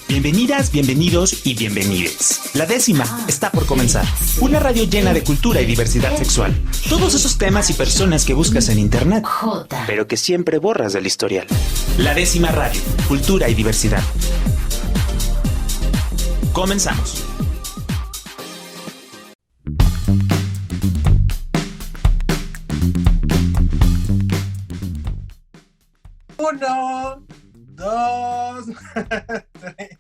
Bienvenidas, bienvenidos y bienvenides. La décima está por comenzar. Una radio llena de cultura y diversidad sexual. Todos esos temas y personas que buscas en internet, pero que siempre borras del historial. La décima radio, cultura y diversidad. Comenzamos. Uno, dos, tres.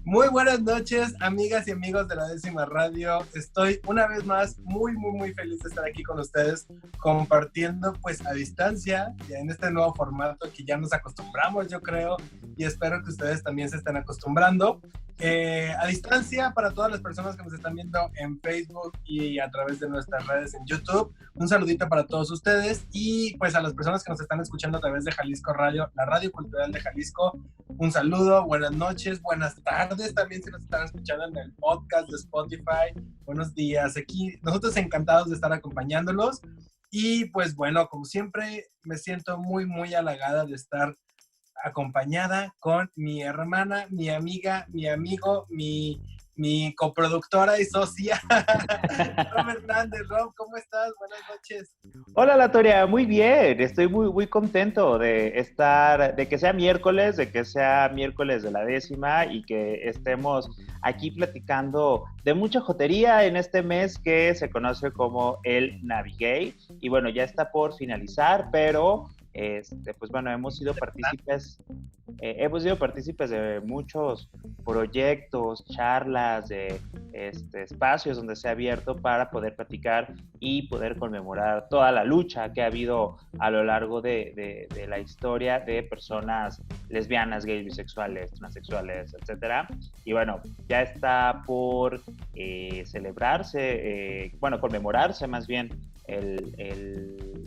Muy buenas noches, amigas y amigos de la décima radio. Estoy una vez más muy feliz de estar aquí con ustedes, compartiendo pues a distancia, ya en este nuevo formato que ya nos acostumbramos, yo creo, y espero que ustedes también se estén acostumbrando. A distancia, para todas las personas que nos están viendo en Facebook y a través de nuestras redes en YouTube, un saludito para todos ustedes, y pues a las personas que nos están escuchando a través de Jalisco Radio, la Radio Cultural de Jalisco, un saludo, buenas noches, buenas tardes también si nos están escuchando en el podcast de Spotify, buenos días, aquí nosotros encantados de estar acompañándolos. Y pues bueno, como siempre me siento muy halagada de estar acompañada con mi hermana, mi amiga, mi amigo, mi coproductora y socia, Rob Hernández. Rob, ¿cómo estás? Buenas noches. Hola, Latoria, muy bien. Estoy muy contento de estar, de que sea miércoles de la décima y que estemos aquí platicando de mucha jotería en este mes que se conoce como el Navigate. Y bueno, ya está por finalizar, pero pues bueno, hemos sido partícipes de muchos proyectos, charlas, de espacios donde se ha abierto para poder platicar y poder conmemorar toda la lucha que ha habido a lo largo de la historia de personas lesbianas, gays, bisexuales, transexuales, etcétera. Y bueno, ya está por conmemorarse más bien el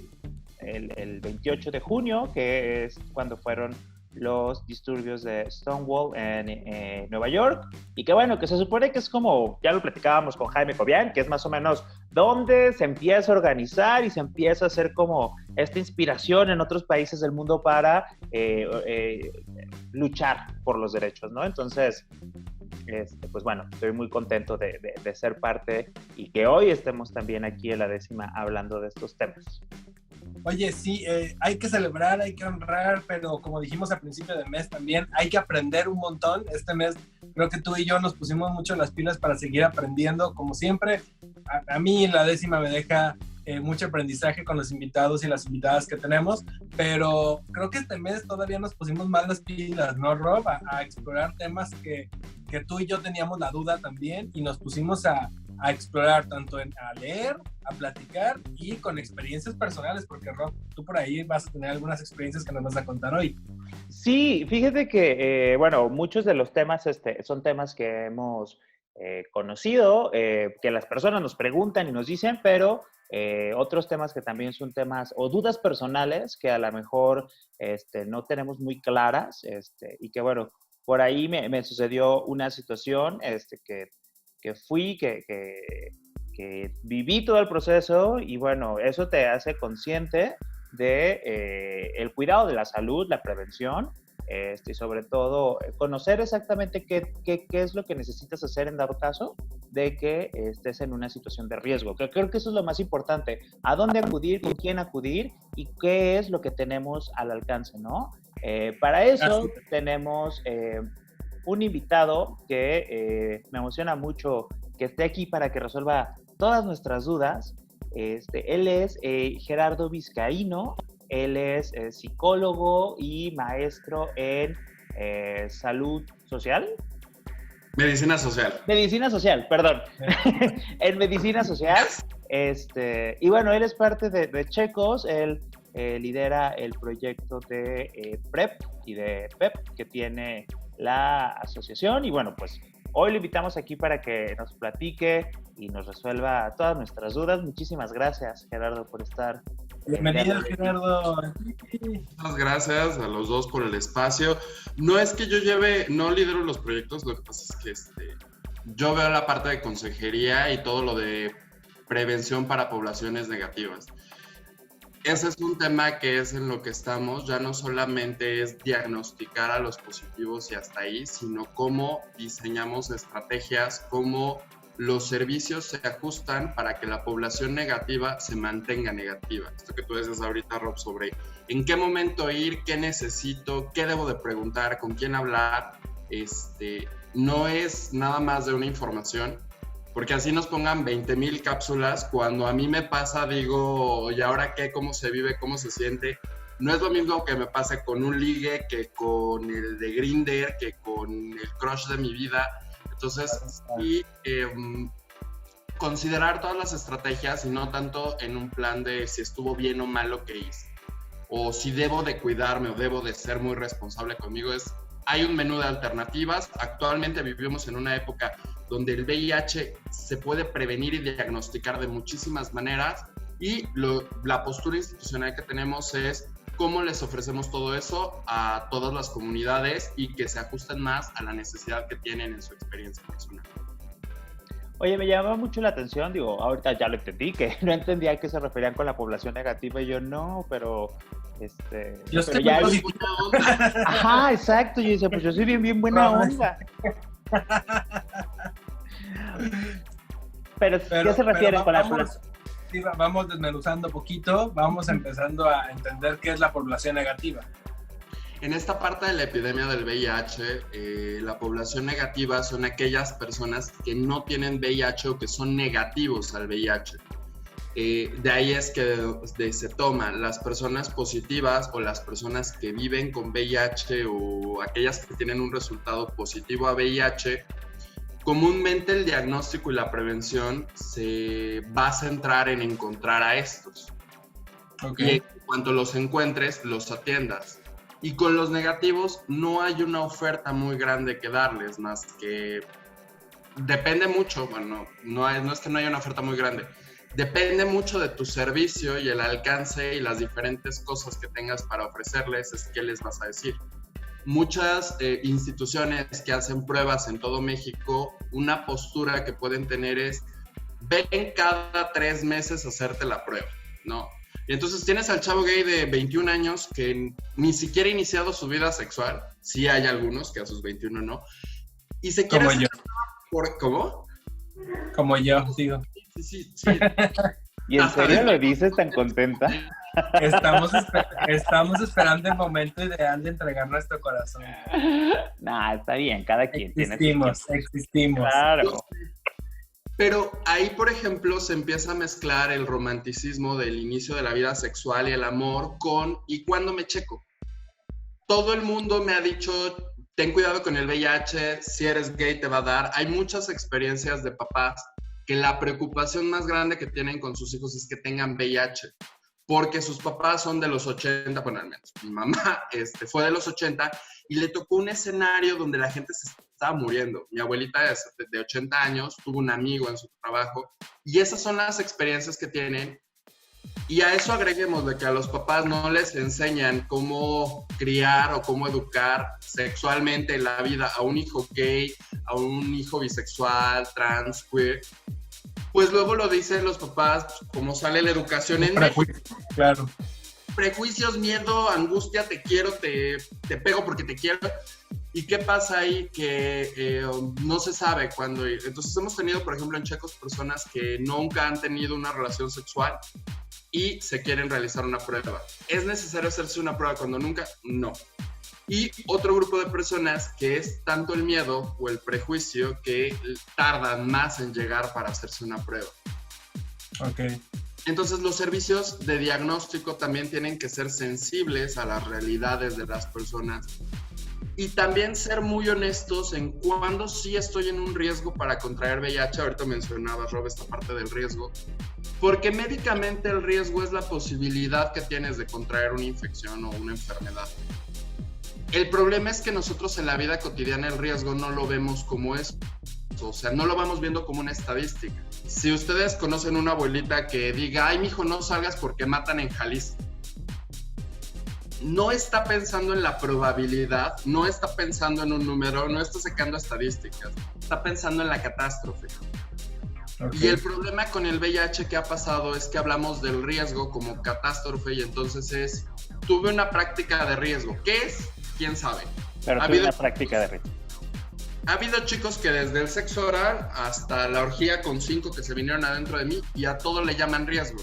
28 de junio, que es cuando fueron los disturbios de Stonewall en Nueva York, y que bueno, que se supone que es como, ya lo platicábamos con Jaime Cobian, que es más o menos donde se empieza a organizar y se empieza a hacer como esta inspiración en otros países del mundo para luchar por los derechos, ¿no? Entonces, pues bueno, estoy muy contento de ser parte y que hoy estemos también aquí en la décima hablando de estos temas. Oye, sí, hay que celebrar, hay que honrar, pero como dijimos al principio del mes también, hay que aprender un montón. Este mes creo que tú y yo nos pusimos mucho las pilas para seguir aprendiendo, como siempre. A mí la décima me deja mucho aprendizaje con los invitados y las invitadas que tenemos, pero creo que este mes todavía nos pusimos más las pilas, ¿no, Rob? A explorar temas que tú y yo teníamos la duda también, y nos pusimos a explorar, tanto a leer, a platicar y con experiencias personales, porque Rob, tú por ahí vas a tener algunas experiencias que nos vas a contar hoy. Sí, fíjate que, bueno, muchos de los temas son temas que hemos conocido, que las personas nos preguntan y nos dicen, pero otros temas que también son temas o dudas personales que a lo mejor no tenemos muy claras, y que bueno, por ahí me sucedió una situación que viví todo el proceso, y bueno, eso te hace consciente de el cuidado de la salud, la prevención, y sobre todo conocer exactamente qué es lo que necesitas hacer en dado caso de que estés en una situación de riesgo. Creo que eso es lo más importante, a dónde acudir, con quién acudir y qué es lo que tenemos al alcance, ¿no? Para eso tenemos un invitado que me emociona mucho que esté aquí para que resuelva todas nuestras dudas. Él es Gerardo Vizcaíno. Él es psicólogo y maestro en salud social. Medicina social. Medicina social, perdón. En medicina social. Y bueno, él es parte de Checos. Él lidera el proyecto de PrEP y de PEP que tiene la asociación. Y bueno, pues hoy lo invitamos aquí para que nos platique y nos resuelva todas nuestras dudas. Muchísimas gracias, Gerardo, por estar. Bienvenido, Gerardo. Muchas gracias a los dos por el espacio. No es que yo no lidero los proyectos, lo que pasa es que yo veo la parte de consejería y todo lo de prevención para poblaciones negativas. ese es un tema que es en lo que estamos, ya no solamente es diagnosticar a los positivos y hasta ahí, sino cómo diseñamos estrategias, cómo los servicios se ajustan para que la población negativa se mantenga negativa. Esto que tú dices ahorita, Rob, sobre en qué momento ir, qué necesito, qué debo de preguntar, con quién hablar, no es nada más de una información, porque así nos pongan 20,000 cápsulas, cuando a mí me pasa, digo, ¿y ahora qué? ¿Cómo se vive? ¿Cómo se siente? No es lo mismo que me pase con un ligue, que con el de Grindr, que con el crush de mi vida. Entonces, sí, considerar todas las estrategias y no tanto en un plan de si estuvo bien o mal lo que hice, o si debo de cuidarme o debo de ser muy responsable conmigo. Hay un menú de alternativas. Actualmente vivimos en una época donde el VIH se puede prevenir y diagnosticar de muchísimas maneras, y la postura institucional que tenemos es cómo les ofrecemos todo eso a todas las comunidades y que se ajusten más a la necesidad que tienen en su experiencia personal. Oye, me llamaba mucho la atención, digo, ahorita ya lo entendí, que no entendía a qué se referían con la población negativa, y yo no, pero... yo estoy ya muy Ajá, exacto, yo decía, pues yo soy bien buena onda. Pero ¿qué se refieren con la población? Vamos desmenuzando poquito, vamos empezando a entender qué es la población negativa. En esta parte de la epidemia del VIH, la población negativa son aquellas personas que no tienen VIH o que son negativos al VIH. De ahí es que se toman las personas positivas o las personas que viven con VIH o aquellas que tienen un resultado positivo a VIH. Comúnmente el diagnóstico y la prevención se va a centrar en encontrar a estos. Okay. Y en cuanto los encuentres, los atiendas. Y con los negativos no hay una oferta muy grande que darles, más que depende mucho, bueno, no es que no haya una oferta muy grande, depende mucho de tu servicio y el alcance y las diferentes cosas que tengas para ofrecerles, es qué les vas a decir. Muchas instituciones que hacen pruebas en todo México, una postura que pueden tener es, ven cada 3 meses a hacerte la prueba, ¿no? Y entonces tienes al chavo gay de 21 años que ni siquiera ha iniciado su vida sexual, sí hay algunos que a sus 21 no, y se quiere... Como yo. ¿Cómo? Como yo, digo. Sí. ¿Y en serio lo dices tan contenta? Estamos esperando el momento ideal de entregar nuestro corazón. Nah, está bien, cada quien existimos. Claro. Pero ahí, por ejemplo, se empieza a mezclar el romanticismo del inicio de la vida sexual y el amor con ¿y cuándo me checo? Todo el mundo me ha dicho, ten cuidado con el VIH, si eres gay te va a dar. Hay muchas experiencias de papás que la preocupación más grande que tienen con sus hijos es que tengan VIH, porque sus papás son de los 80, bueno, al menos mi mamá fue de los 80 y le tocó un escenario donde la gente se estaba muriendo. Mi abuelita es de 80 años, tuvo un amigo en su trabajo y esas son las experiencias que tienen. Y a eso agreguemos de que a los papás no les enseñan cómo criar o cómo educar sexualmente en la vida a un hijo gay, a un hijo bisexual, trans, queer. Pues luego lo dicen los papás, como sale la educación en México. Claro. Prejuicios, miedo, angustia, te quiero, te pego porque te quiero. ¿Y qué pasa ahí? Que no se sabe cuándo ir. Entonces hemos tenido, por ejemplo, en Checos personas que nunca han tenido una relación sexual y se quieren realizar una prueba. ¿Es necesario hacerse una prueba cuando nunca? No. Y otro grupo de personas que es tanto el miedo o el prejuicio que tardan más en llegar para hacerse una prueba. Ok. Entonces los servicios de diagnóstico también tienen que ser sensibles a las realidades de las personas y también ser muy honestos en cuándo sí estoy en un riesgo para contraer VIH. Ahorita mencionabas, Rob, esta parte del riesgo, porque médicamente el riesgo es la posibilidad que tienes de contraer una infección o una enfermedad. El problema es que nosotros en la vida cotidiana el riesgo no lo vemos como eso, o sea, no lo vamos viendo como una estadística. Si ustedes conocen una abuelita que diga, ay, mijo, no salgas porque matan en Jalisco, no está pensando en la probabilidad, no está pensando en un número, no está sacando estadísticas, está pensando en la catástrofe. Y el problema con el VIH que ha pasado es que hablamos del riesgo como catástrofe y entonces tuve una práctica de riesgo. ¿Qué es? ¿Quién sabe? Pero tuve una práctica de riesgo. Ha habido chicos que desde el sexo oral hasta la orgía con 5 que se vinieron adentro de mí y a todo le llaman riesgo.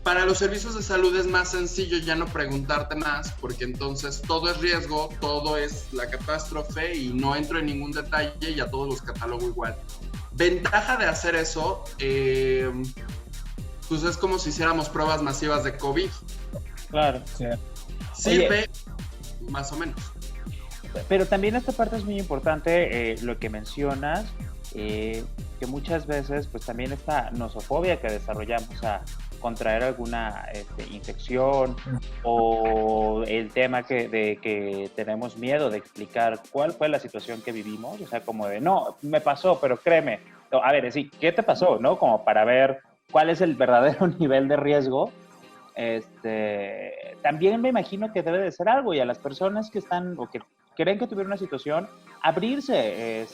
Para los servicios de salud es más sencillo ya no preguntarte más, porque entonces todo es riesgo, todo es la catástrofe y no entro en ningún detalle y a todos los catalogo igual. Ventaja de hacer eso, pues es como si hiciéramos pruebas masivas de COVID. Claro. Sirve más o menos. Pero también esta parte es muy importante, lo que mencionas, que muchas veces pues también esta nosofobia que desarrollamos a contraer alguna infección o el tema de que tenemos miedo de explicar cuál fue la situación que vivimos, o sea, como de, no, me pasó, pero créeme, a ver, sí, ¿qué te pasó? ¿No? Como para ver cuál es el verdadero nivel de riesgo. También me imagino que debe de ser algo, y a las personas que están o que creen que tuvieron una situación, abrirse,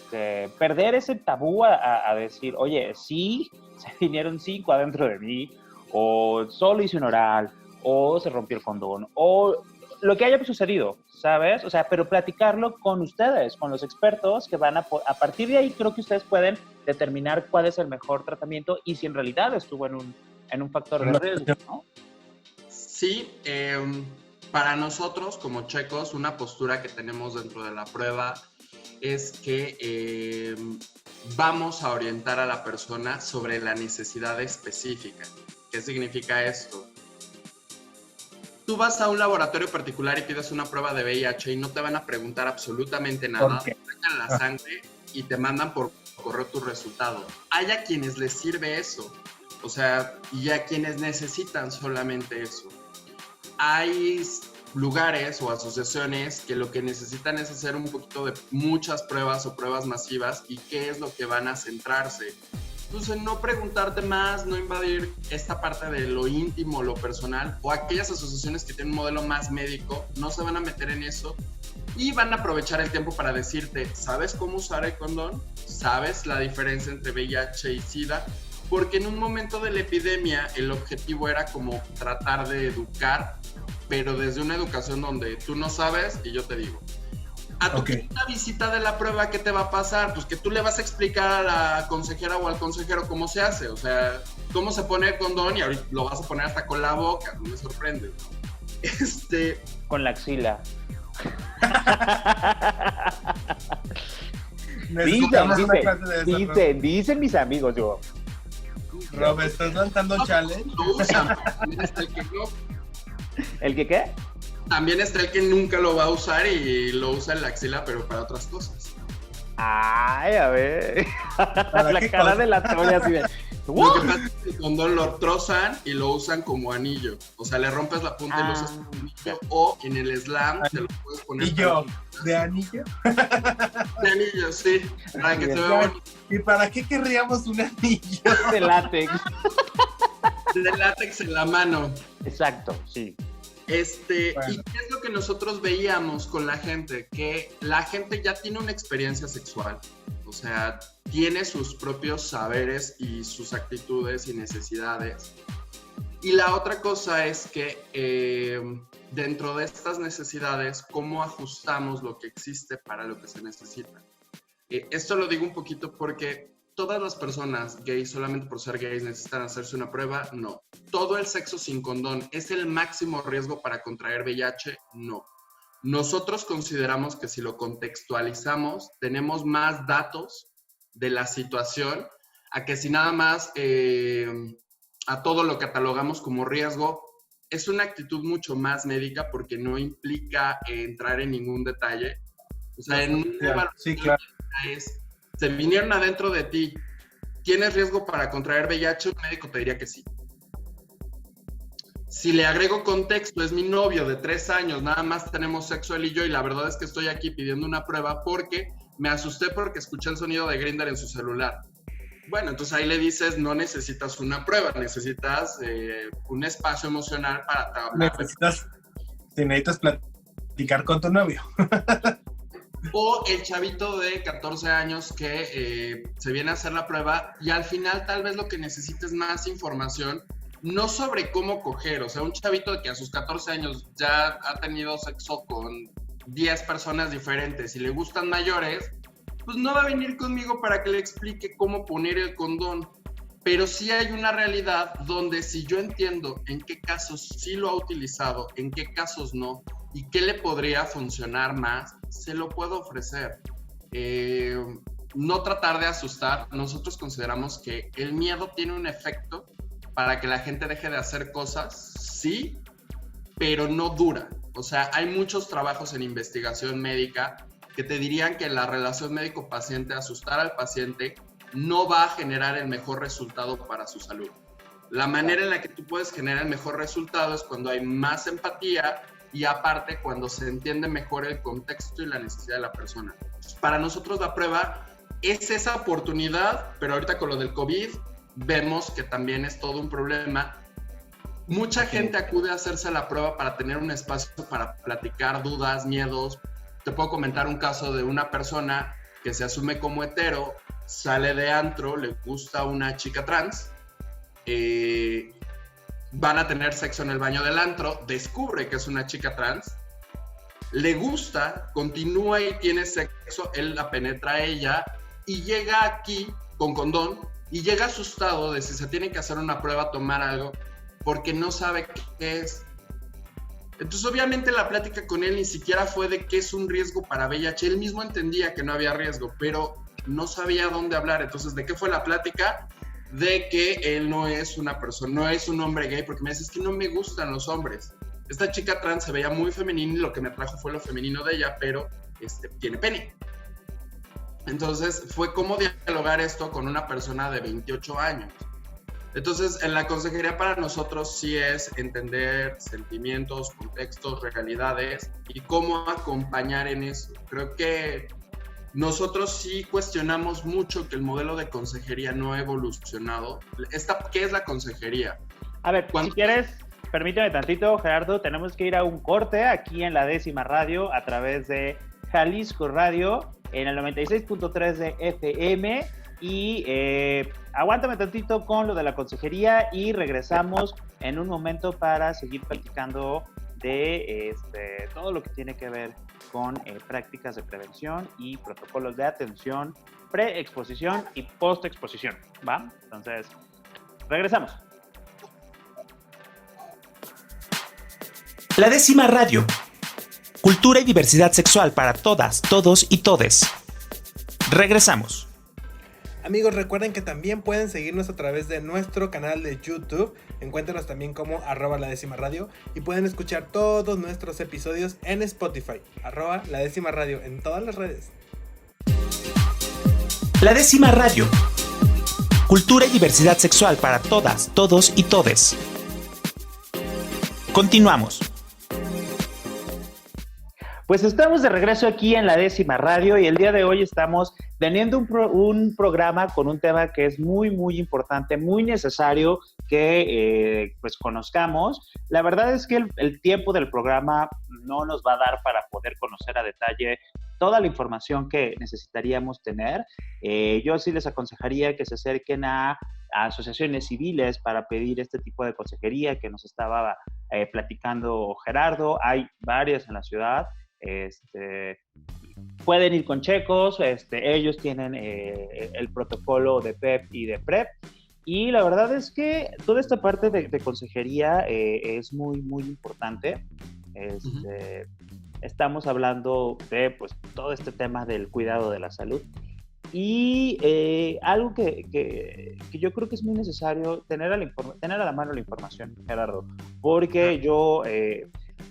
perder ese tabú a decir, oye, sí, se vinieron 5 adentro de mí, o solo hice un oral, o se rompió el condón, o lo que haya sucedido, ¿sabes? O sea, pero platicarlo con ustedes, con los expertos que van a partir de ahí creo que ustedes pueden determinar cuál es el mejor tratamiento y si en realidad estuvo en un factor de riesgo, ¿no? Sí, para nosotros como checos, una postura que tenemos dentro de la prueba es que vamos a orientar a la persona sobre la necesidad específica. ¿Qué significa esto? Tú vas a un laboratorio particular y pides una prueba de VIH y no te van a preguntar absolutamente nada. Te sacan la sangre y te mandan por correo tu resultado. Hay a quienes les sirve eso, o sea, y a quienes necesitan solamente eso. Hay lugares o asociaciones que lo que necesitan es hacer un poquito de muchas pruebas o pruebas masivas y qué es lo que van a centrarse. Entonces, no preguntarte más, no invadir esta parte de lo íntimo, lo personal, o aquellas asociaciones que tienen un modelo más médico, no se van a meter en eso y van a aprovechar el tiempo para decirte, ¿sabes cómo usar el condón? ¿Sabes la diferencia entre VIH y SIDA? Porque en un momento de la epidemia el objetivo era como tratar de educar, pero desde una educación donde tú no sabes y yo te digo. A tu quinta visita de la prueba, ¿qué te va a pasar? Pues que tú le vas a explicar a la consejera o al consejero cómo se hace, o sea, cómo se pone el condón y ahorita lo vas a poner hasta con la boca, no me sorprende. Con la axila. Dicen mis amigos, yo. Rob, ¿estás lanzando un challenge? Lo usan, también está el que no. ¿El que qué? También está el que nunca lo va a usar y lo usa en la axila, pero para otras cosas. Ay, a ver. La cara de la Toria así de... Lo que pasa es que el condón lo trozan y lo usan como anillo. O sea, le rompes la punta y lo usas como anillo. O en el slam te lo puedes poner. ¿Anillo? ¿De anillo? De anillo, sí. Para que se vea bonito. ¿Y para qué querríamos un anillo? De látex. De látex en la mano. Exacto, sí. Bueno. ¿Y qué es lo que nosotros veíamos con la gente? Que la gente ya tiene una experiencia sexual, o sea, tiene sus propios saberes y sus actitudes y necesidades. Y la otra cosa es que dentro de estas necesidades, ¿cómo ajustamos lo que existe para lo que se necesita? Esto lo digo un poquito porque ¿todas las personas gays solamente por ser gays necesitan hacerse una prueba? No. ¿Todo el sexo sin condón es el máximo riesgo para contraer VIH? No. Nosotros consideramos que si lo contextualizamos, tenemos más datos de la situación a que si nada más a todo lo catalogamos como riesgo. Es una actitud mucho más médica porque no implica entrar en ningún detalle. O sea, en un claro. Se vinieron adentro de ti, ¿tienes riesgo para contraer VIH? Un médico te diría que sí. Si le agrego contexto, es mi novio de 3 años, nada más tenemos sexo él y yo, y la verdad es que estoy aquí pidiendo una prueba porque me asusté porque escuché el sonido de Grindr en su celular. Bueno, entonces ahí le dices, no necesitas una prueba, necesitas un espacio emocional para hablar. Necesitas platicar con tu novio. O el chavito de 14 años que se viene a hacer la prueba y al final tal vez lo que necesita es más información, no sobre cómo coger. O sea, un chavito que a sus 14 años ya ha tenido sexo con 10 personas diferentes y le gustan mayores, pues no va a venir conmigo para que le explique cómo poner el condón. Pero sí hay una realidad donde si yo entiendo en qué casos sí lo ha utilizado, en qué casos no, y qué le podría funcionar más, se lo puedo ofrecer. No tratar de asustar. Nosotros consideramos que el miedo tiene un efecto para que la gente deje de hacer cosas, sí, pero no dura. O sea, hay muchos trabajos en investigación médica que te dirían que la relación médico-paciente, asustar al paciente, no va a generar el mejor resultado para su salud. La manera en la que tú puedes generar el mejor resultado es cuando hay más empatía y aparte cuando se entiende mejor el contexto y la necesidad de la persona. Para nosotros la prueba es esa oportunidad, pero ahorita con lo del COVID vemos que también es todo un problema. Mucha gente acude a hacerse la prueba para tener un espacio para platicar dudas, miedos. Te puedo comentar un caso de una persona que se asume como hetero, sale de antro, le gusta una chica trans, van a tener sexo en el baño del antro, descubre que es una chica trans, le gusta, continúa y tiene sexo, él la penetra a ella y llega aquí con condón y llega asustado de si se tiene que hacer una prueba, tomar algo, porque no sabe qué es. Entonces, obviamente, la plática con él ni siquiera fue de qué es un riesgo para VIH. Él mismo entendía que no había riesgo, pero no sabía dónde hablar. Entonces, ¿de qué fue la plática? De que él no es una persona, no es un hombre gay, porque me dice, es que no me gustan los hombres. Esta chica trans se veía muy femenina y lo que me atrajo fue lo femenino de ella, pero tiene pene. Entonces, fue cómo dialogar esto con una persona de 28 años. Entonces, en la consejería para nosotros sí es entender sentimientos, contextos, realidades y cómo acompañar en eso. Creo que nosotros sí cuestionamos mucho que el modelo de consejería no ha evolucionado. ¿Qué es la consejería? A ver, si quieres, permíteme tantito, Gerardo, tenemos que ir a un corte aquí en la 10ª radio a través de Jalisco Radio en el 96.3 de FM. Y aguántame tantito con lo de la consejería y regresamos en un momento para seguir platicando de todo lo que tiene que ver con prácticas de prevención y protocolos de atención pre-exposición y post-exposición, ¿va? Entonces, regresamos. La 10ª radio. Cultura y diversidad sexual para todas, todos y todes. Regresamos. Amigos, recuerden que también pueden seguirnos a través de nuestro canal de YouTube. Encuéntranos también como @la10radio y pueden escuchar todos nuestros episodios en Spotify, @la10radio en todas las redes. La 10ª radio. Cultura y diversidad sexual para todas, todos y todes. Continuamos. Pues estamos de regreso aquí en la 10ª radio y el día de hoy estamos teniendo un programa con un tema que es muy, muy importante, muy necesario que pues conozcamos. La verdad es que el tiempo del programa no nos va a dar para poder conocer a detalle toda la información que necesitaríamos tener. Yo sí les aconsejaría que se acerquen a asociaciones civiles para pedir este tipo de consejería que nos estaba platicando Gerardo. Hay varias en la ciudad. Pueden ir con checos, ellos tienen el protocolo de PEP y de PrEP, y la verdad es que toda esta parte de consejería es muy, muy importante. Estamos hablando de pues, todo este tema del cuidado de la salud, y algo que yo creo que es muy necesario tener a la mano la información, Gerardo, porque yo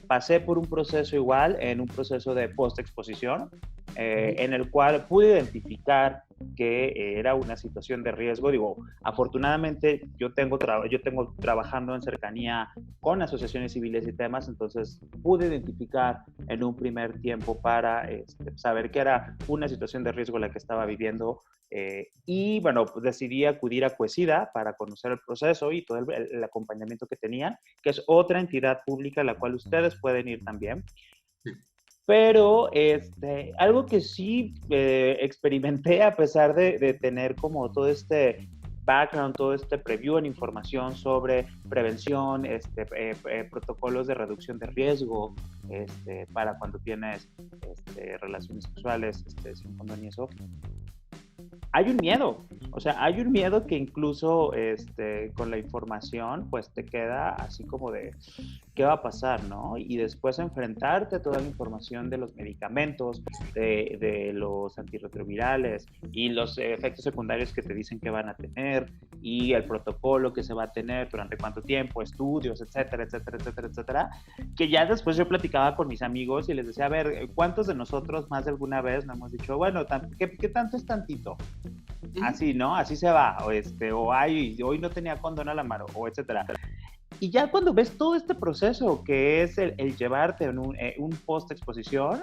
pasé por un proceso igual, en un proceso de post-exposición, en el cual pude identificar que era una situación de riesgo. Digo, afortunadamente yo tengo trabajando en cercanía con asociaciones civiles y temas, entonces pude identificar en un primer tiempo para saber que era una situación de riesgo la que estaba viviendo. Y bueno, pues decidí acudir a Cuesida para conocer el proceso y todo el acompañamiento que tenían, que es otra entidad pública a la cual ustedes pueden ir también. Pero algo que sí experimenté a pesar de tener como todo este background, todo este preview en información sobre prevención, protocolos de reducción de riesgo para cuando tienes relaciones sexuales sin condón y eso. Hay un miedo, hay un miedo que incluso con la información pues te queda así como de qué va a pasar, ¿no? Y después enfrentarte a toda la información de los medicamentos, de los antirretrovirales y los efectos secundarios que te dicen que van a tener y el protocolo que se va a tener, durante cuánto tiempo, estudios, etcétera, etcétera, etcétera, etcétera, que ya después yo platicaba con mis amigos y les decía, a ver, ¿cuántos de nosotros más de alguna vez nos hemos dicho, bueno, ¿qué tanto es tantito? Así, ¿no? Así se va, o ay, hoy no tenía condón a la mano, o etcétera. Y ya cuando ves todo este proceso que es el llevarte en un post-exposición,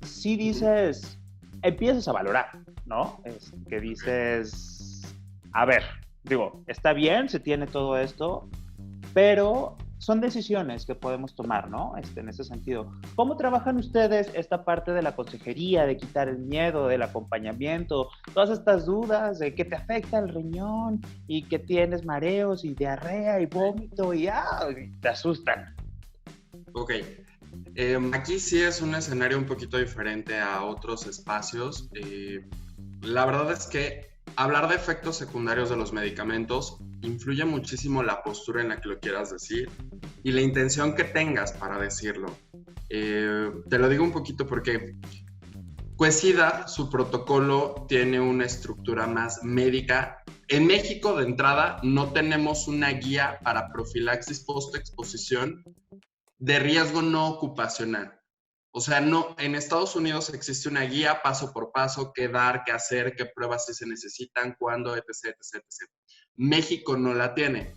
sí dices, empiezas a valorar, ¿no? Que dices, a ver, digo, está bien, se tiene todo esto, pero son decisiones que podemos tomar, ¿no? En ese sentido. ¿Cómo trabajan ustedes esta parte de la consejería, de quitar el miedo, del acompañamiento, todas estas dudas de que te afecta el riñón y que tienes mareos y diarrea y vómito y te asustan? Ok. Aquí sí es un escenario un poquito diferente a otros espacios. La verdad es que hablar de efectos secundarios de los medicamentos influye muchísimo la postura en la que lo quieras decir y la intención que tengas para decirlo. Te lo digo un poquito porque Cuesida, su protocolo tiene una estructura más médica. En México, de entrada, no tenemos una guía para profilaxis post-exposición de riesgo no ocupacional. O sea, no, en Estados Unidos existe una guía paso por paso, qué dar, qué hacer, qué pruebas si se necesitan, cuándo, etc, etc, etc. México no la tiene.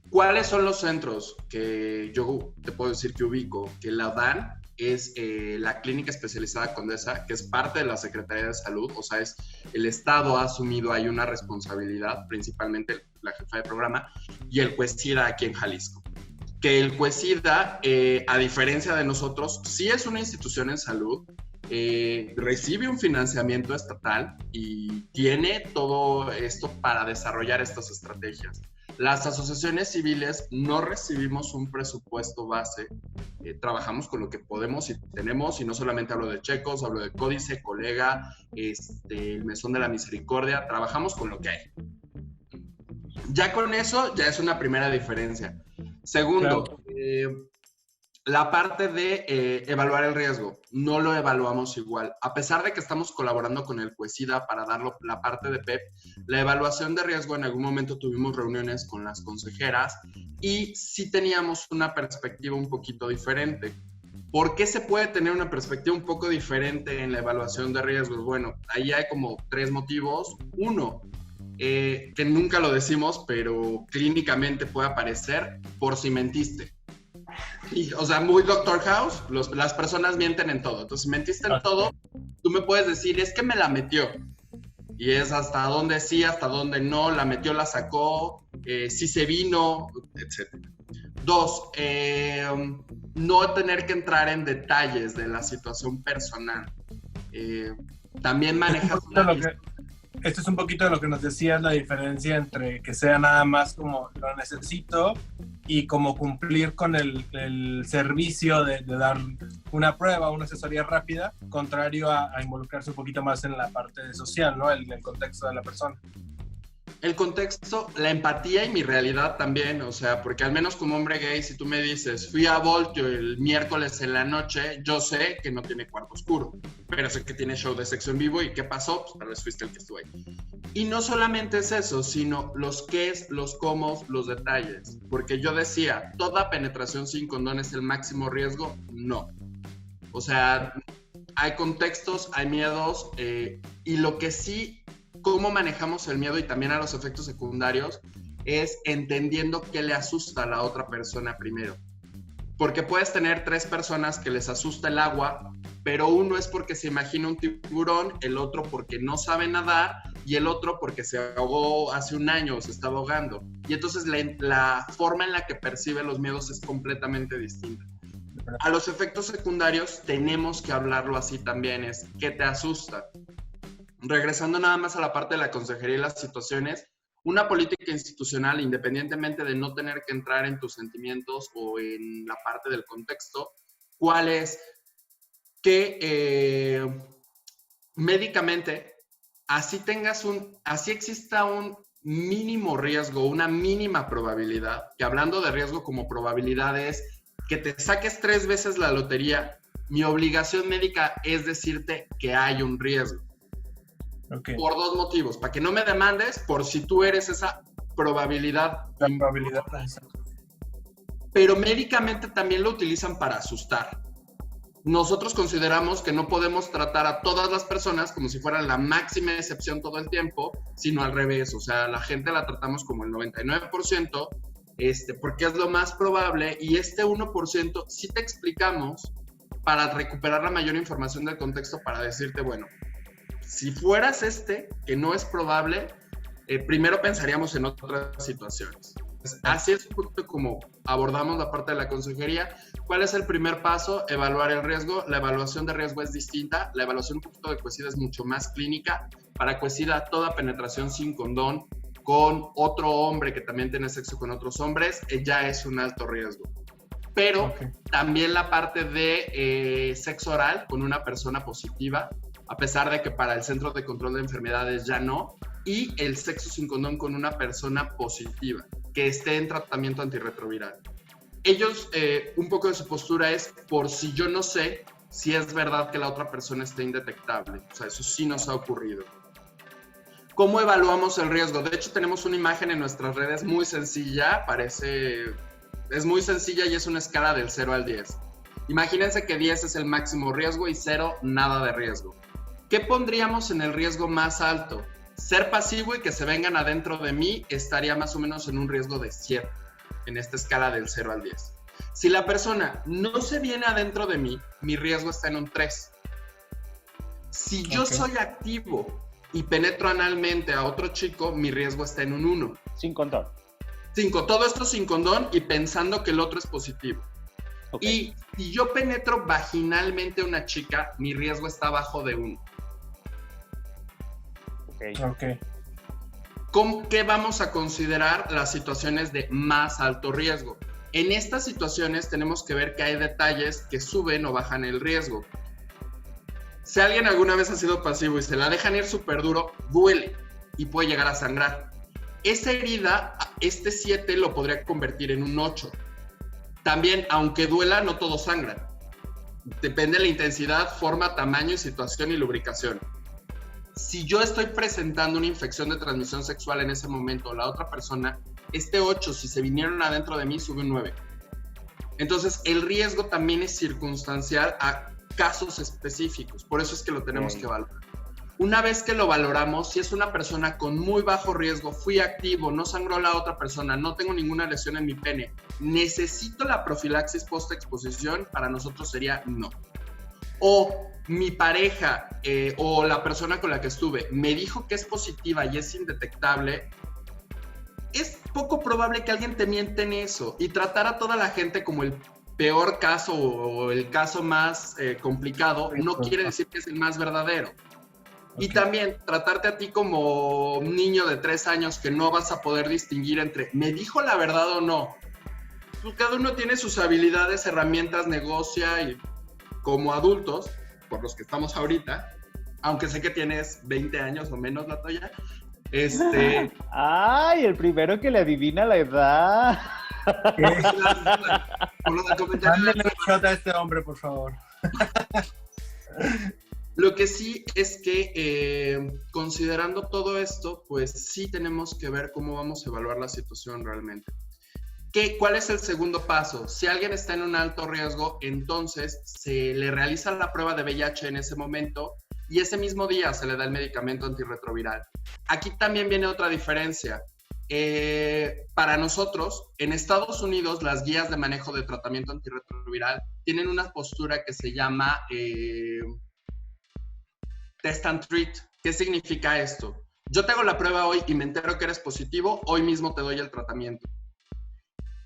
¿Cuáles son los centros que yo te puedo decir que ubico? Que la dan es la Clínica Especializada Condesa, que es parte de la Secretaría de Salud, o sea, el Estado ha asumido ahí una responsabilidad, principalmente la jefa de programa, y el Cuesida aquí en Jalisco. Que el Cuesida, a diferencia de nosotros, sí es una institución en salud, recibe un financiamiento estatal y tiene todo esto para desarrollar estas estrategias. Las asociaciones civiles no recibimos un presupuesto base, trabajamos con lo que podemos y tenemos, y no solamente hablo de Checos, hablo de Códice, Colega, el Mesón de la Misericordia, trabajamos con lo que hay. Ya con eso, ya es una primera diferencia. Segundo, claro. La parte de evaluar el riesgo, no lo evaluamos igual. A pesar de que estamos colaborando con el Cuesida para dar la parte de PEP, la evaluación de riesgo, en algún momento tuvimos reuniones con las consejeras y sí teníamos una perspectiva un poquito diferente. ¿Por qué se puede tener una perspectiva un poco diferente en la evaluación de riesgos? Bueno, ahí hay como 3 motivos. Uno, que nunca lo decimos, pero clínicamente puede aparecer por si mentiste. O sea, muy Doctor House, las personas mienten en todo. Entonces, si mentiste en todo, tú me puedes decir, es que me la metió. Y es hasta dónde sí, hasta dónde no, la metió, la sacó, si se vino, etc. 2, no tener que entrar en detalles de la situación personal. También manejas Esto es un poquito de lo que nos decías, la diferencia entre que sea nada más como lo necesito y como cumplir con el servicio de dar una prueba, una asesoría rápida, contrario a involucrarse un poquito más en la parte social, ¿no? En el contexto de la persona. El contexto, la empatía y mi realidad también, o sea, porque al menos como hombre gay, si tú me dices, fui a Voltio el miércoles en la noche, yo sé que no tiene cuarto oscuro, pero sé que tiene show de sexo en vivo y ¿qué pasó? Pues tal vez fuiste el que estuvo ahí. Y no solamente es eso, sino los qués, los cómo, los detalles, porque yo decía, ¿toda penetración sin condón es el máximo riesgo? No. O sea, hay contextos, hay miedos, y lo que sí, cómo manejamos el miedo y también a los efectos secundarios es entendiendo qué le asusta a la otra persona primero. Porque puedes tener 3 personas que les asusta el agua, pero uno es porque se imagina un tiburón, el otro porque no sabe nadar y el otro porque se ahogó hace un año o se estaba ahogando. Y entonces la forma en la que percibe los miedos es completamente distinta. A los efectos secundarios tenemos que hablarlo así también, es ¿qué te asusta? Regresando nada más a la parte de la consejería y las situaciones, una política institucional, independientemente de no tener que entrar en tus sentimientos o en la parte del contexto, ¿cuál es? Que médicamente, así exista un mínimo riesgo, una mínima probabilidad, que hablando de riesgo como probabilidad es que te saques 3 veces la lotería, mi obligación médica es decirte que hay un riesgo. Okay. Por 2 motivos, para que no me demandes por si tú eres esa probabilidad. La probabilidad. Pero médicamente también lo utilizan para asustar. Nosotros consideramos que no podemos tratar a todas las personas como si fueran la máxima excepción todo el tiempo, sino al revés. O sea, la gente la tratamos como el 99%, porque es lo más probable, y este 1% sí te explicamos para recuperar la mayor información del contexto para decirte, bueno, si fueras que no es probable, primero pensaríamos en otras situaciones. Así es un poquito como abordamos la parte de la consejería. ¿Cuál es el primer paso? Evaluar el riesgo. La evaluación de riesgo es distinta. La evaluación un poquito de Cuecida es mucho más clínica. Para Cuecida, toda penetración sin condón con otro hombre que también tiene sexo con otros hombres ya es un alto riesgo. Pero también la parte de sexo oral con una persona positiva, a pesar de que para el Centro de Control de Enfermedades ya no, y el sexo sin condón con una persona positiva que esté en tratamiento antirretroviral. Ellos, un poco de su postura es por si yo no sé si es verdad que la otra persona esté indetectable. O sea, eso sí nos ha ocurrido. ¿Cómo evaluamos el riesgo? De hecho, tenemos una imagen en nuestras redes muy sencilla, es muy sencilla y es una escala del 0 al 10. Imagínense que 10 es el máximo riesgo y 0, nada de riesgo. ¿Qué pondríamos en el riesgo más alto? Ser pasivo y que se vengan adentro de mí estaría más o menos en un riesgo de 7, en esta escala del 0 al 10. Si la persona no se viene adentro de mí, mi riesgo está en un 3. Si yo soy activo y penetro analmente a otro chico, mi riesgo está en un 1. Sin condón. Todo esto sin condón y pensando que el otro es positivo. Y si yo penetro vaginalmente a una chica, mi riesgo está abajo de 1. ¿Con qué vamos a considerar las situaciones de más alto riesgo? En estas situaciones tenemos que ver que hay detalles que suben o bajan el riesgo. Si alguien alguna vez ha sido pasivo y se la dejan ir súper duro, duele y puede llegar a sangrar. Esa herida, este 7 lo podría convertir en un 8. También, aunque duela, no todos sangran. Depende de la intensidad, forma, tamaño, situación y lubricación. Si yo estoy presentando una infección de transmisión sexual en ese momento, la otra persona, este 8, si se vinieron adentro de mí, sube un 9. Entonces, el riesgo también es circunstancial a casos específicos. Por eso es que lo tenemos que valorar. Una vez que lo valoramos, si es una persona con muy bajo riesgo, fui activo, no sangró la otra persona, no tengo ninguna lesión en mi pene, ¿necesito la profilaxis post-exposición? Para nosotros sería no. O mi pareja o la persona con la que estuve me dijo que es positiva y es indetectable, es poco probable que alguien te miente en eso, y tratar a toda la gente como el peor caso o el caso más complicado no quiere decir que es el más verdadero. Y también tratarte a ti como un niño de 3 años que no vas a poder distinguir entre ¿me dijo la verdad o no? Pues cada uno tiene sus habilidades, herramientas, negocia, y como adultos, por los que estamos ahorita, aunque sé que tienes 20 años o menos, Latoya, ¡Ay, el primero que le adivina la edad! Por los comentarios. Mándale un shot a este hombre, por favor. Lo que sí es que considerando todo esto, pues sí tenemos que ver cómo vamos a evaluar la situación realmente. ¿Cuál es el segundo paso? Si alguien está en un alto riesgo, entonces se le realiza la prueba de VIH en ese momento y ese mismo día se le da el medicamento antirretroviral. Aquí también viene otra diferencia. Para nosotros, en Estados Unidos, las guías de manejo de tratamiento antirretroviral tienen una postura que se llama Test and Treat. ¿Qué significa esto? Yo te hago la prueba hoy y me entero que eres positivo, hoy mismo te doy el tratamiento.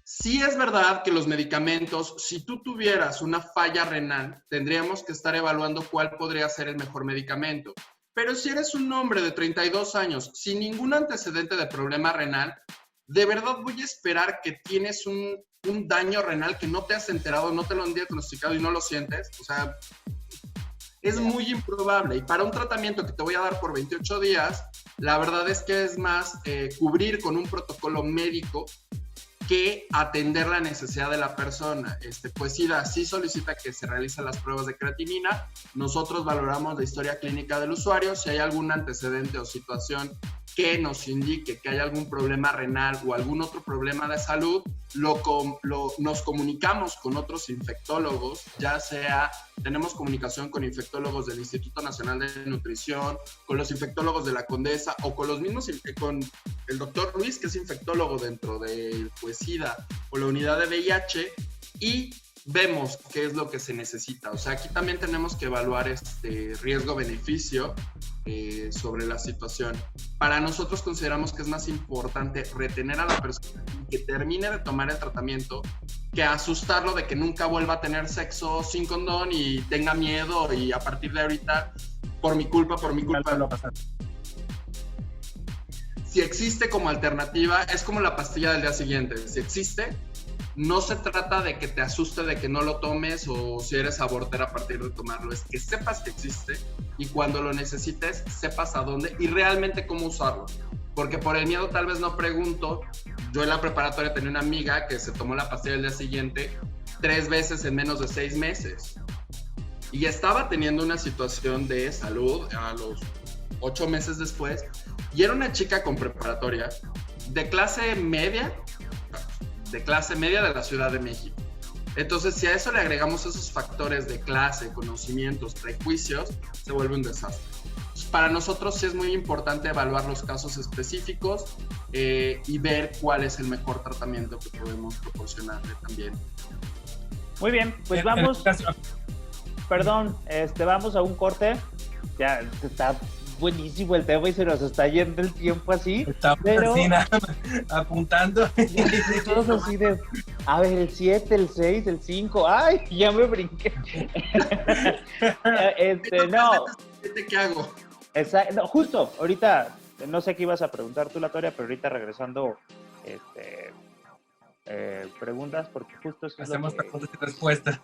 Sí es verdad que los medicamentos, si tú tuvieras una falla renal, tendríamos que estar evaluando cuál podría ser el mejor medicamento. Pero si eres un hombre de 32 años sin ningún antecedente de problema renal, de verdad voy a esperar que tienes un daño renal que no te has enterado, no te lo han diagnosticado y no lo sientes. O sea, es muy improbable. Y para un tratamiento que te voy a dar por 28 días, la verdad es que es más cubrir con un protocolo médico que atender la necesidad de la persona. Pues sí solicita que se realicen las pruebas de creatinina. Nosotros valoramos la historia clínica del usuario. Si hay algún antecedente o situación que nos indique que hay algún problema renal o algún otro problema de salud, nos comunicamos con otros infectólogos, ya sea, tenemos comunicación con infectólogos del Instituto Nacional de Nutrición, con los infectólogos de la Condesa o con los mismos, con el doctor Luis, que es infectólogo dentro de SIDA o la unidad de VIH, y vemos qué es lo que se necesita. O sea, aquí también tenemos que evaluar riesgo-beneficio sobre la situación. Para nosotros consideramos que es más importante retener a la persona que termine de tomar el tratamiento que asustarlo de que nunca vuelva a tener sexo sin condón y tenga miedo y a partir de ahorita, por mi culpa. Si existe como alternativa, es como la pastilla del día siguiente. Si existe, no se trata de que te asuste de que no lo tomes o si eres abortera a partir de tomarlo, es que sepas que existe y cuando lo necesites sepas a dónde y realmente cómo usarlo. Porque por el miedo tal vez no pregunto. Yo en la preparatoria tenía una amiga que se tomó la pastilla del día siguiente 3 veces en menos de 6 meses y estaba teniendo una situación de salud a los 8 meses después y era una chica con preparatoria de clase media de la Ciudad de México. Entonces, si a eso le agregamos esos factores de clase, conocimientos, prejuicios, se vuelve un desastre. Para nosotros sí es muy importante evaluar los casos específicos y ver cuál es el mejor tratamiento que podemos proporcionarle también. Muy bien, pues vamos. Perdón, vamos a un corte. Ya está buenísimo el tema y se nos está yendo el tiempo así. Estamos pero así, apuntando. Todos así de, a ver, el 7, el 6, el 5, ¡ay! Ya me brinqué. No. ¿Qué hago? No, justo, ahorita, no sé qué ibas a preguntar tú, Latoria, pero ahorita regresando, preguntas, porque justo eso hacemos preguntas y respuestas.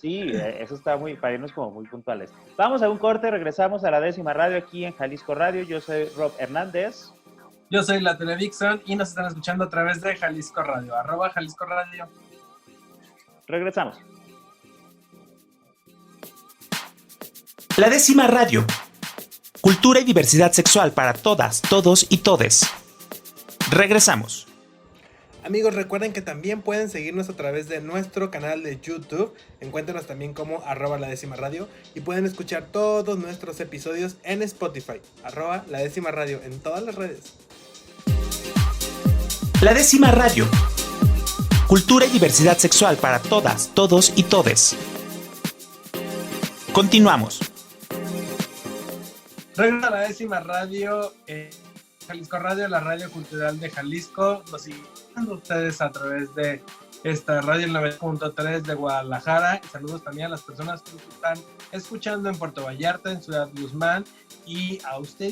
Sí, eso está para irnos como muy puntuales. Vamos a un corte, regresamos a La Décima Radio aquí en Jalisco Radio. Yo soy Rob Hernández. Yo soy Latoria Dixon y nos están escuchando a través de Jalisco Radio, @Jalisco Radio. Regresamos. La Décima Radio. Cultura y diversidad sexual para todas, todos y todes. Regresamos. Amigos, recuerden que también pueden seguirnos a través de nuestro canal de YouTube. Encuéntrenos también como @LaDécimaRadio y pueden escuchar todos nuestros episodios en Spotify, @LaDécimaRadio en todas las redes. La Décima Radio. Cultura y diversidad sexual para todas, todos y todes. Continuamos. Regresa a La Décima Radio, Jalisco Radio, la radio cultural de Jalisco. Nos siguen ustedes a través de esta radio 9.3 de Guadalajara. Saludos también a las personas que nos están escuchando en Puerto Vallarta, en Ciudad Guzmán, y a usted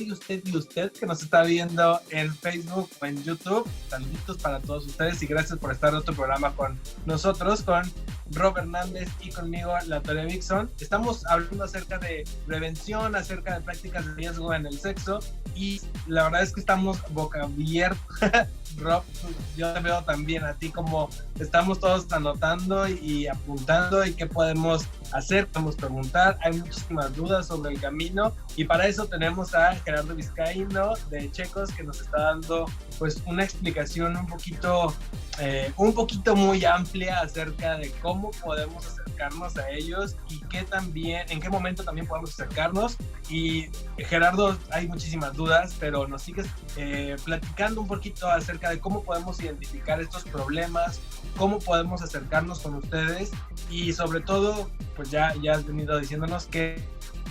que nos está viendo en Facebook o en YouTube. Saluditos para todos ustedes y gracias por estar en otro programa con nosotros, con Rob Hernández y conmigo, Latoria Dixon. Estamos hablando acerca de prevención, acerca de prácticas de riesgo en el sexo y la verdad es que estamos boca abierta. Rob, yo te veo también a ti como estamos todos anotando y apuntando y qué podemos hacer, podemos preguntar. Hay muchísimas dudas sobre el camino y para eso tenemos a Gerardo Vizcaíno de Checos que nos está dando pues una explicación un poquito muy amplia acerca de cómo podemos acercarnos a ellos y en qué momento también podemos acercarnos. Y Gerardo, hay muchísimas dudas, pero nos sigues platicando un poquito acerca de cómo podemos identificar estos problemas, cómo podemos acercarnos con ustedes y sobre todo, pues ya has venido diciéndonos qué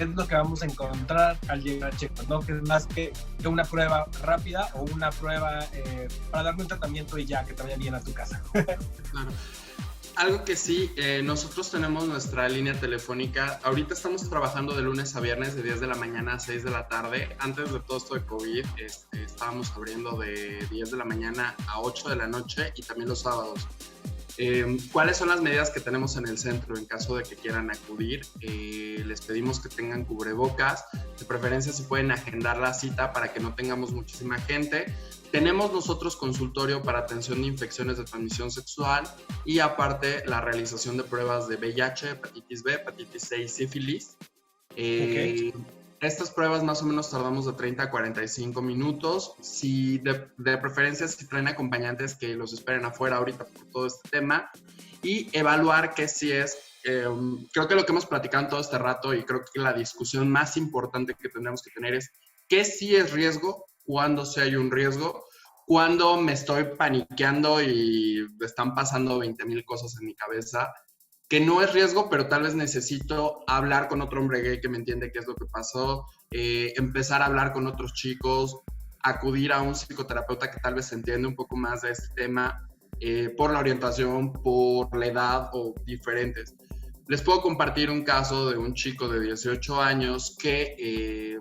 es lo que vamos a encontrar al llegar a Checo, ¿no? Que es más que una prueba rápida o una prueba para darme un tratamiento y ya, que te vaya bien a tu casa. Claro. Algo que sí, nosotros tenemos nuestra línea telefónica. Ahorita estamos trabajando de lunes a viernes de 10 de la mañana a 6 de la tarde. Antes de todo esto de COVID, estábamos abriendo de 10 de la mañana a 8 de la noche y también los sábados. ¿Cuáles son las medidas que tenemos en el centro en caso de que quieran acudir? Les pedimos que tengan cubrebocas, de preferencia si pueden agendar la cita para que no tengamos muchísima gente. Tenemos nosotros consultorio para atención de infecciones de transmisión sexual y aparte la realización de pruebas de VIH, hepatitis B, hepatitis C y sífilis. Estas pruebas más o menos tardamos de 30 a 45 minutos. Si de preferencia si traen acompañantes que los esperen afuera ahorita por todo este tema. Y evaluar que si es, creo que lo que hemos platicado en todo este rato y creo que la discusión más importante que tendremos que tener es qué sí es riesgo, cuándo sí hay un riesgo, cuándo me estoy paniqueando y están pasando 20,000 cosas en mi cabeza, que no es riesgo, pero tal vez necesito hablar con otro hombre gay que me entiende qué es lo que pasó, empezar a hablar con otros chicos, acudir a un psicoterapeuta que tal vez entiende un poco más de este tema, por la orientación, por la edad o diferentes. Les puedo compartir un caso de un chico de 18 años que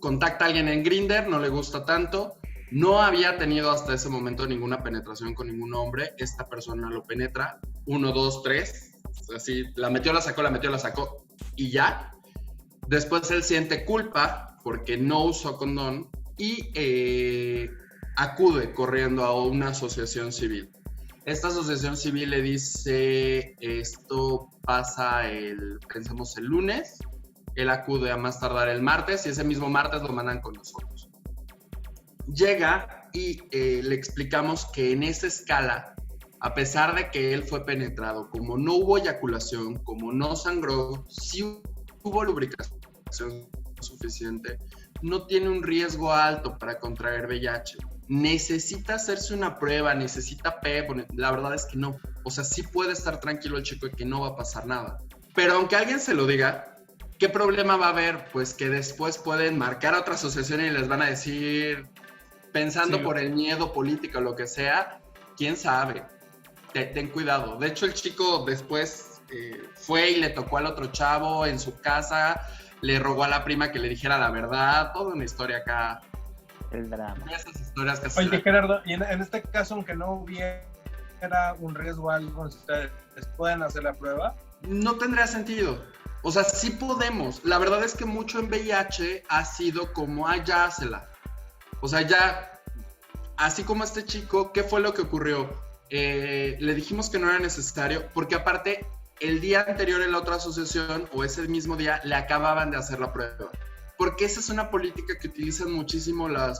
contacta a alguien en Grindr, no le gusta tanto, no había tenido hasta ese momento ninguna penetración con ningún hombre, esta persona lo penetra, 1, 2, 3, así, la metió, la sacó y ya. Después él siente culpa porque no usó condón y acude corriendo a una asociación civil. Esta asociación civil le dice, esto pasa pensemos el lunes, él acude a más tardar el martes y ese mismo martes lo mandan con nosotros. Llega y le explicamos que en esa escala, a pesar de que él fue penetrado, como no hubo eyaculación, como no sangró, sí hubo lubricación suficiente, no tiene un riesgo alto para contraer VIH. Necesita hacerse una prueba, necesita PEP, la verdad es que no. O sea, sí puede estar tranquilo el chico de que no va a pasar nada. Pero aunque alguien se lo diga, ¿qué problema va a haber? Pues que después pueden marcar a otra asociación y les van a decir, pensando por el miedo político o lo que sea, quién sabe. Ten cuidado. De hecho, el chico después fue y le tocó al otro chavo en su casa, le rogó a la prima que le dijera la verdad, toda una historia acá. El drama. Esas historias que Oye, Gerardo, y en este caso, aunque no hubiera un riesgo algo, ¿ustedes pueden hacer la prueba? No tendría sentido. O sea, sí podemos. La verdad es que mucho en VIH ha sido como, ya hácela. O sea, ya, así como este chico, ¿qué fue lo que ocurrió? Le dijimos que no era necesario, porque aparte, el día anterior en la otra asociación, o ese mismo día, le acababan de hacer la prueba. Porque esa es una política que utilizan muchísimo los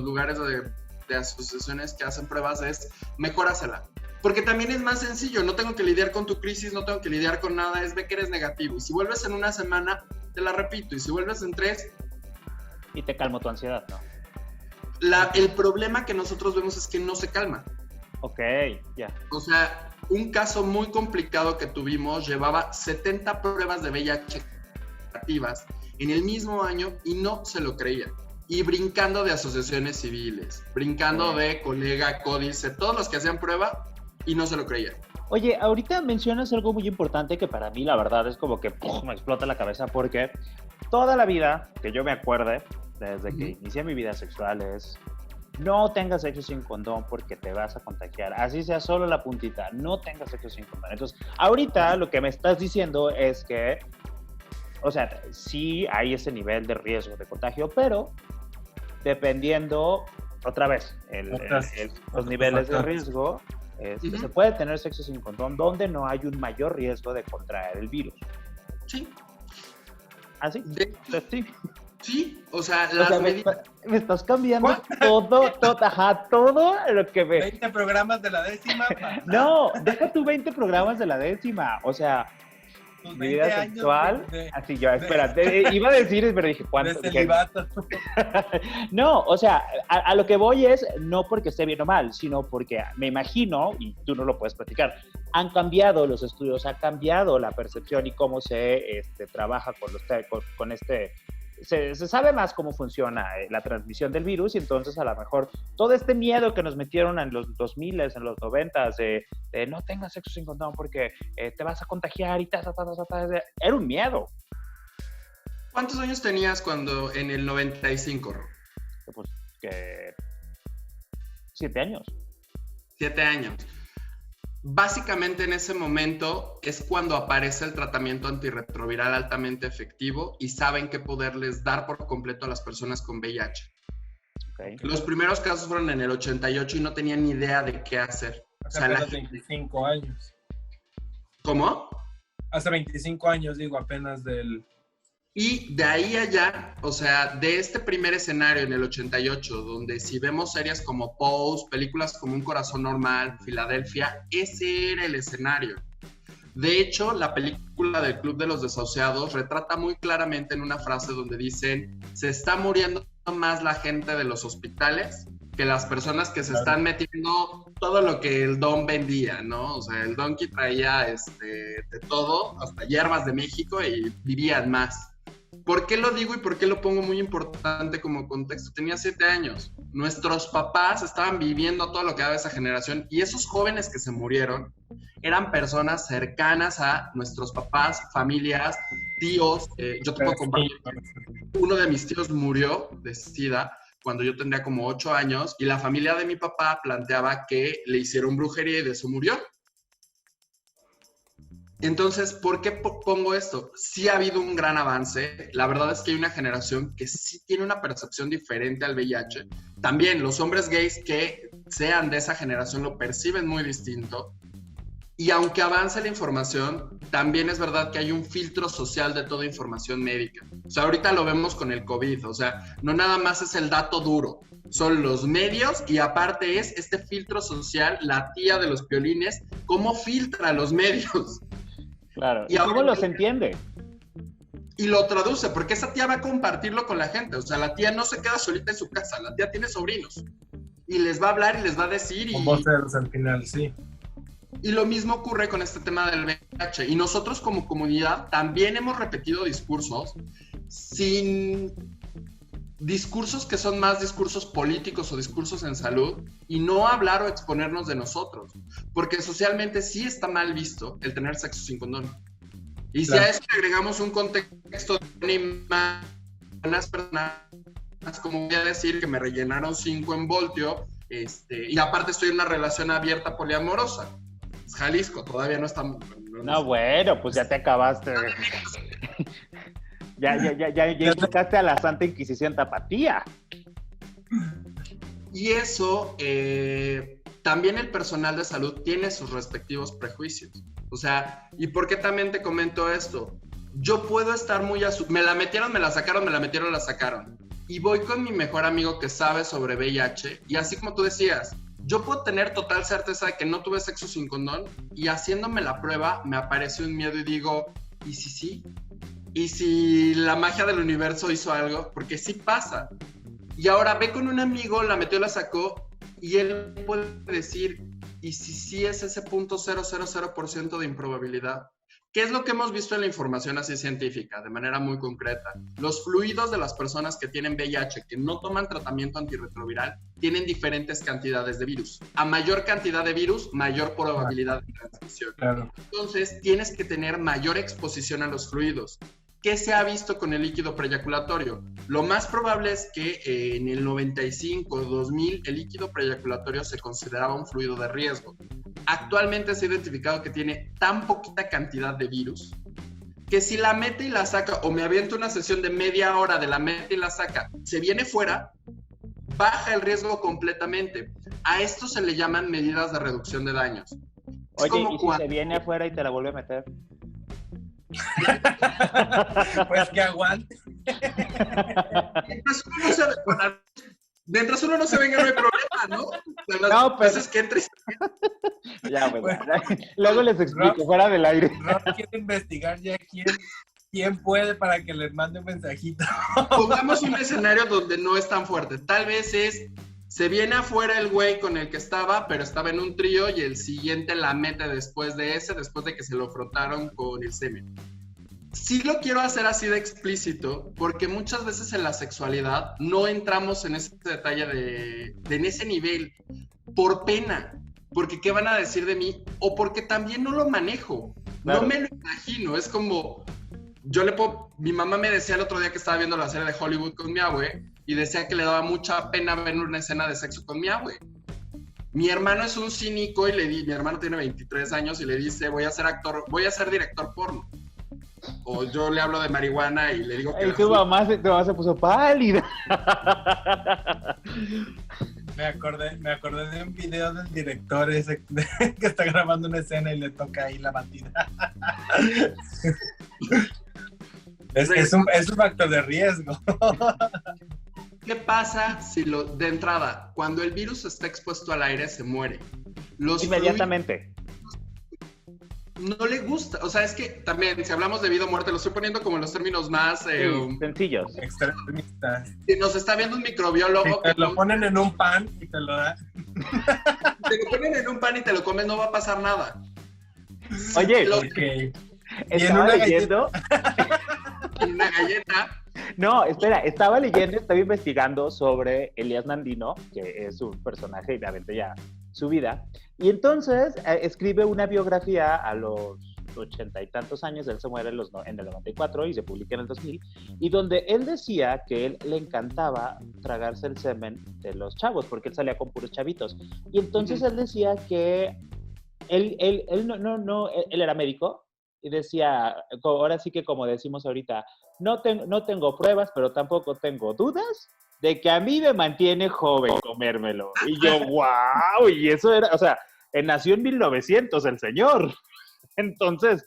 lugares de asociaciones que hacen pruebas, es mejorásela. Porque también es más sencillo, no tengo que lidiar con tu crisis, no tengo que lidiar con nada, ve que eres negativo. Y si vuelves en una semana, te la repito, y si vuelves en 3... Y te calmo tu ansiedad, ¿no? El problema que nosotros vemos es que no se calma. Ok, ya. O sea, un caso muy complicado que tuvimos, llevaba 70 pruebas de VIH negativas en el mismo año y no se lo creía. Y brincando de asociaciones civiles, brincando de colega, códice, todos los que hacían prueba y no se lo creían. Oye, ahorita mencionas algo muy importante que para mí la verdad es como que me explota la cabeza, porque toda la vida que yo me acuerde, desde que inicié mi vida sexual, es no tengas sexo sin condón porque te vas a contagiar. Así sea solo la puntita, no tengas sexo sin condón. Entonces, ahorita lo que me estás diciendo es que, o sea, sí hay ese nivel de riesgo de contagio, pero dependiendo, otra vez, los niveles de riesgo, se puede tener sexo sin condón donde no hay un mayor riesgo de contraer el virus. Sí. ¿Ah, sí? Sí. Sí, o sea, las medidas... Me estás cambiando todo lo que ve. 20 programas de la décima. No, deja tú 20 programas de la décima. O sea, tus mi 20 vida años sexual, de así yo, espérate, iba a decir, pero dije, ¿cuánto? de celibato. No, o sea, a lo que voy es no porque esté bien o mal, sino porque me imagino, y tú no lo puedes platicar, han cambiado los estudios, ha cambiado la percepción y cómo se trabaja con este... Se sabe más cómo funciona la transmisión del virus y entonces a lo mejor todo este miedo que nos metieron en los 2000, en los 90 de no tengas sexo sin condón porque te vas a contagiar y era un miedo. ¿Cuántos años tenías cuando en el 95, Ro? Pues que 7 años. 7 años. Básicamente en ese momento es cuando aparece el tratamiento antirretroviral altamente efectivo y saben qué poderles dar por completo a las personas con VIH. Okay. Los primeros casos fueron en el 88 y no tenían ni idea de qué hacer. Hace apenas 25 años. ¿Cómo? Hace 25 años, digo, apenas del... Y de ahí allá, o sea, de este primer escenario en el 88, donde si vemos series como Pose, películas como Un Corazón Normal, Filadelfia, ese era el escenario. De hecho, la película del Club de los Desahuciados retrata muy claramente en una frase donde dicen: se está muriendo más la gente de los hospitales que las personas que se están metiendo todo lo que el Don vendía, ¿no? O sea, el Donkey traía de todo, hasta hierbas de México, y vivían más. ¿Por qué lo digo y por qué lo pongo muy importante como contexto? Tenía 7 años. Nuestros papás estaban viviendo todo lo que daba esa generación y esos jóvenes que se murieron eran personas cercanas a nuestros papás, familias, tíos. Yo te puedo compartir. Uno de mis tíos murió de SIDA cuando yo tendría como 8 años y la familia de mi papá planteaba que le hicieron brujería y de eso murió. Entonces, ¿por qué pongo esto? Sí ha habido un gran avance. La verdad es que hay una generación que sí tiene una percepción diferente al VIH. También los hombres gays que sean de esa generación lo perciben muy distinto. Y aunque avance la información, también es verdad que hay un filtro social de toda información médica. O sea, ahorita lo vemos con el COVID. O sea, no nada más es el dato duro. Son los medios y aparte es este filtro social, la tía de los piolines, cómo filtra los medios. Claro, ¿y cómo los entiende? Y lo traduce, porque esa tía va a compartirlo con la gente. O sea, la tía no se queda solita en su casa, la tía tiene sobrinos. Y les va a hablar y les va a decir. Con voces al final, sí. Y lo mismo ocurre con este tema del VIH. Y nosotros como comunidad también hemos repetido discursos discursos que son más discursos políticos o discursos en salud y no hablar o exponernos de nosotros, porque socialmente sí está mal visto el tener sexo sin condón. Y claro, si a eso le agregamos un contexto de unas personas, como voy a decir, que me rellenaron 5 en Voltio, y aparte estoy en una relación abierta poliamorosa. Es Jalisco, todavía no está... No, bueno, pues ya te acabaste. Ya invocaste a la Santa Inquisición tapatía. Y eso, también el personal de salud tiene sus respectivos prejuicios. O sea, ¿y por qué también te comento esto? Yo puedo estar muy... me la metieron, me la sacaron, me la metieron, la sacaron. Y voy con mi mejor amigo que sabe sobre VIH, y así como tú decías, yo puedo tener total certeza de que no tuve sexo sin condón, y haciéndome la prueba me aparece un miedo y digo, ¿y si sí? ¿Y si la magia del universo hizo algo? Porque sí pasa. Y ahora ve con un amigo, la metió, la sacó, y él puede decir, ¿y si sí es ese 0.000% de improbabilidad? ¿Qué es lo que hemos visto en la información así científica, de manera muy concreta? Los fluidos de las personas que tienen VIH, que no toman tratamiento antirretroviral, tienen diferentes cantidades de virus. A mayor cantidad de virus, mayor probabilidad de transmisión. Claro. Entonces, tienes que tener mayor exposición a los fluidos. ¿Qué se ha visto con el líquido preyaculatorio? Lo más probable es que en el 95, 2000, el líquido preyaculatorio se consideraba un fluido de riesgo. Actualmente se ha identificado que tiene tan poquita cantidad de virus que si la mete y la saca, o me aviento una sesión de media hora de la mete y la saca, se viene fuera, baja el riesgo completamente. A esto se le llaman medidas de reducción de daños. Oye, ¿y si se viene afuera y te la vuelve a meter? Pues que aguante. Mientras uno no se venga, no hay problema, ¿no? No, pero... Es que entre... Ya, pues, luego les explico, fuera del aire. Rob quiere investigar ya quién puede para que les mande un mensajito. Pongamos un escenario donde no es tan fuerte. Tal vez se viene afuera el güey con el que estaba, pero estaba en un trío y el siguiente la mete después de que se lo frotaron con el semen. Sí lo quiero hacer así de explícito, porque muchas veces en la sexualidad no entramos en ese detalle en ese nivel, por pena, porque ¿qué van a decir de mí? O porque también no lo manejo, claro. No me lo imagino, es como, mi mamá me decía el otro día que estaba viendo la serie de Hollywood con mi abue, y decía que le daba mucha pena ver una escena de sexo con mi abue. Mi hermano es un cínico mi hermano tiene 23 años y le dice, voy a ser director porno. O yo le hablo de marihuana y le digo que... Tu mamá se puso pálida. Me acordé de un video del director ese que está grabando una escena y le toca ahí la batida. Es un factor de riesgo. ¿Qué pasa si de entrada, cuando el virus está expuesto al aire, se muere? Inmediatamente. No le gusta, o sea, es que también, si hablamos de vida o muerte, lo estoy poniendo como en los términos más... sencillos. Extremistas. Si nos está viendo un microbiólogo... Si te lo ponen en un pan y te lo da. Te lo ponen en un pan y te lo comes, no va a pasar nada. Oye, estaba leyendo... Una galleta. No, espera, estaba investigando sobre Elías Nandino, que es un personaje y obviamente ya su vida, y entonces escribe una biografía a los 80 y tantos años, él se muere en el 94 y se publica en el 2000, y donde él decía que él le encantaba tragarse el semen de los chavos, porque él salía con puros chavitos, y entonces él decía que él era médico, y decía, ahora sí que como decimos ahorita, no tengo pruebas, pero tampoco tengo dudas de que a mí me mantiene joven comérmelo. Y yo, wow, y eso era, o sea, nació en 1900 el señor. Entonces,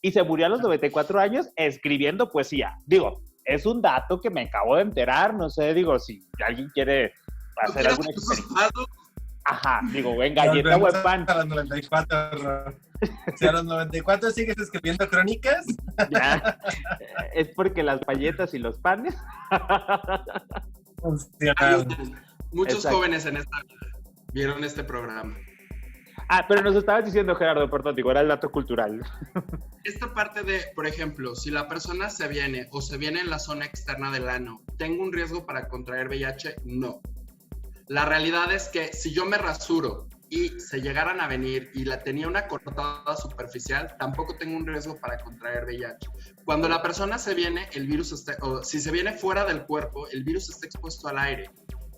y se murió a los 94 años escribiendo poesía. Digo, es un dato que me acabo de enterar, no sé, digo, si alguien quiere hacer algún experimento. Ajá, digo, en galleta o en pan. A los 94, si a los 94 sigues escribiendo crónicas. Ya, es porque las galletas y los panes. Muchos Exacto. jóvenes en esta vida vieron este programa. Pero nos estabas diciendo, Gerardo, perdón, digo, era el dato cultural. Esta parte de, por ejemplo, si la persona se viene en la zona externa del ano, ¿tengo un riesgo para contraer VIH? No. La realidad es que si yo me rasuro y se llegaran a venir y tenía una cortada superficial, tampoco tengo un riesgo para contraer VIH. Cuando la persona se viene, si se viene fuera del cuerpo, el virus está expuesto al aire.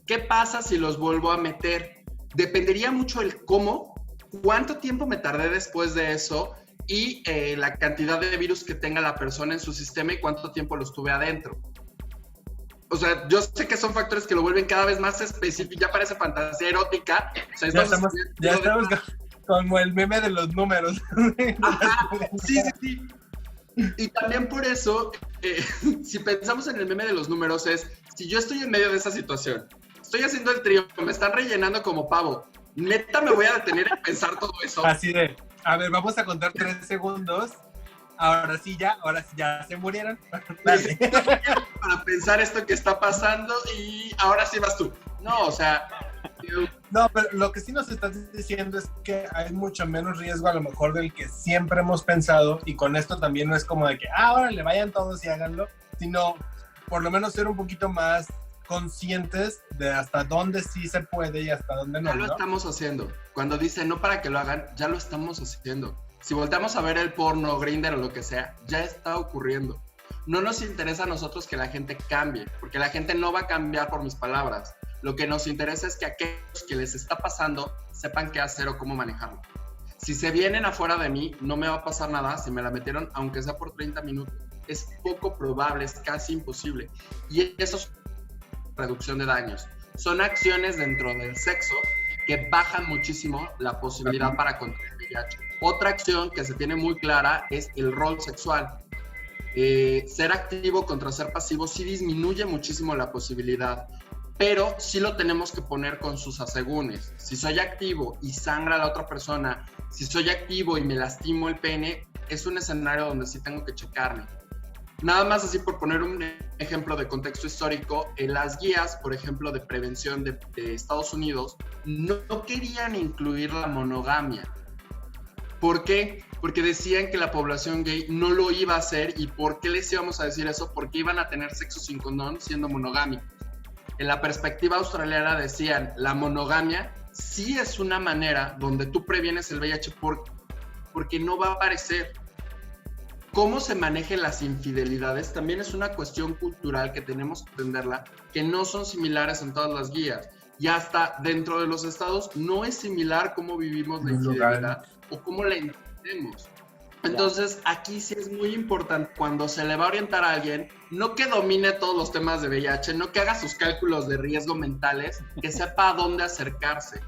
¿Qué pasa si los vuelvo a meter? Dependería mucho el cómo, cuánto tiempo me tardé después de eso y la cantidad de virus que tenga la persona en su sistema y cuánto tiempo lo estuve adentro. O sea, yo sé que son factores que lo vuelven cada vez más específico, ya parece fantasía erótica. O sea, ya estamos como el meme de los números. Ajá, sí. Y también por eso, si pensamos en el meme de los números, si yo estoy en medio de esa situación, estoy haciendo el trío, me están rellenando como pavo, neta me voy a detener en pensar todo eso. Así de, a ver, vamos a contar 3 segundos. Ahora sí ya se murieron. Dale. Para pensar esto que está pasando y ahora sí vas tú. No, o sea... No, pero lo que sí nos estás diciendo es que hay mucho menos riesgo a lo mejor del que siempre hemos pensado, y con esto también no es como de que, órale, vayan todos y háganlo, sino por lo menos ser un poquito más conscientes de hasta dónde sí se puede y hasta dónde no. Ya lo estamos haciendo. Cuando dicen no para que lo hagan, ya lo estamos haciendo. Si volteamos a ver el porno, Grindr o lo que sea, ya está ocurriendo. No nos interesa a nosotros que la gente cambie, porque la gente no va a cambiar por mis palabras. Lo que nos interesa es que aquellos que les está pasando sepan qué hacer o cómo manejarlo. Si se vienen afuera de mí, no me va a pasar nada si me la metieron, aunque sea por 30 minutos. Es poco probable, es casi imposible. Y eso es reducción de daños. Son acciones dentro del sexo que bajan muchísimo la posibilidad para contraer VIH. Otra acción que se tiene muy clara es el rol sexual. Ser activo contra ser pasivo sí disminuye muchísimo la posibilidad. pero sí lo tenemos que poner con sus asegúnes. Si soy activo y sangra a la otra persona, si soy activo y me lastimo el pene, es un escenario donde sí tengo que checarme. Nada más así por poner un ejemplo de contexto histórico, en las guías, por ejemplo, de prevención de Estados Unidos, no querían incluir la monogamia. ¿Por qué? Porque decían que la población gay no lo iba a hacer. ¿Y por qué les íbamos a decir eso? Porque iban a tener sexo sin condón siendo monogámicos. En la perspectiva australiana decían, la monogamia sí es una manera donde tú previenes el VIH porque no va a aparecer. Cómo se manejan las infidelidades también es una cuestión cultural que tenemos que entenderla, que no son similares en todas las guías. Y hasta dentro de los estados no es similar cómo vivimos la infidelidad o cómo la entendemos. Entonces, aquí sí es muy importante cuando se le va a orientar a alguien, no que domine todos los temas de VIH, no que haga sus cálculos de riesgo mentales, que sepa a dónde acercarse.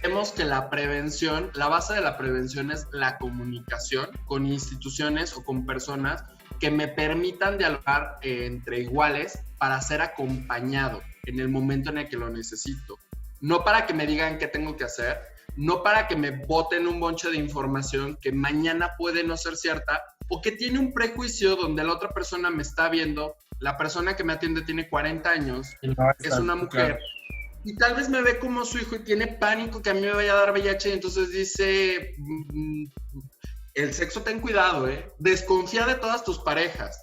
Vemos que la prevención, la base de la prevención es la comunicación con instituciones o con personas que me permitan dialogar entre iguales para ser acompañado en el momento en el que lo necesito. No para que me digan qué tengo que hacer, no para que me boten un bonche de información que mañana puede no ser cierta o que tiene un prejuicio donde la otra persona me está viendo, la persona que me atiende tiene 40 años, es una mujer, y tal vez me ve como su hijo y tiene pánico que a mí me vaya a dar VIH y entonces dice, el sexo ten cuidado, desconfía de todas tus parejas.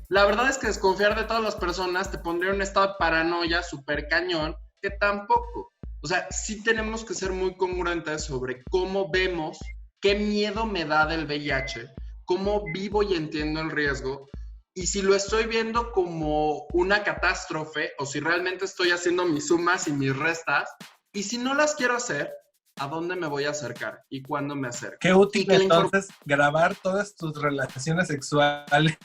La verdad es que desconfiar de todas las personas te pondría en un estado de paranoia súper cañón, que tampoco. O sea, sí tenemos que ser muy congruentes sobre cómo vemos, qué miedo me da del VIH, cómo vivo y entiendo el riesgo, y si lo estoy viendo como una catástrofe, o si realmente estoy haciendo mis sumas y mis restas, y si no las quiero hacer, ¿a dónde me voy a acercar? ¿Y cuándo me acerco? Qué útil entonces grabar todas tus relaciones sexuales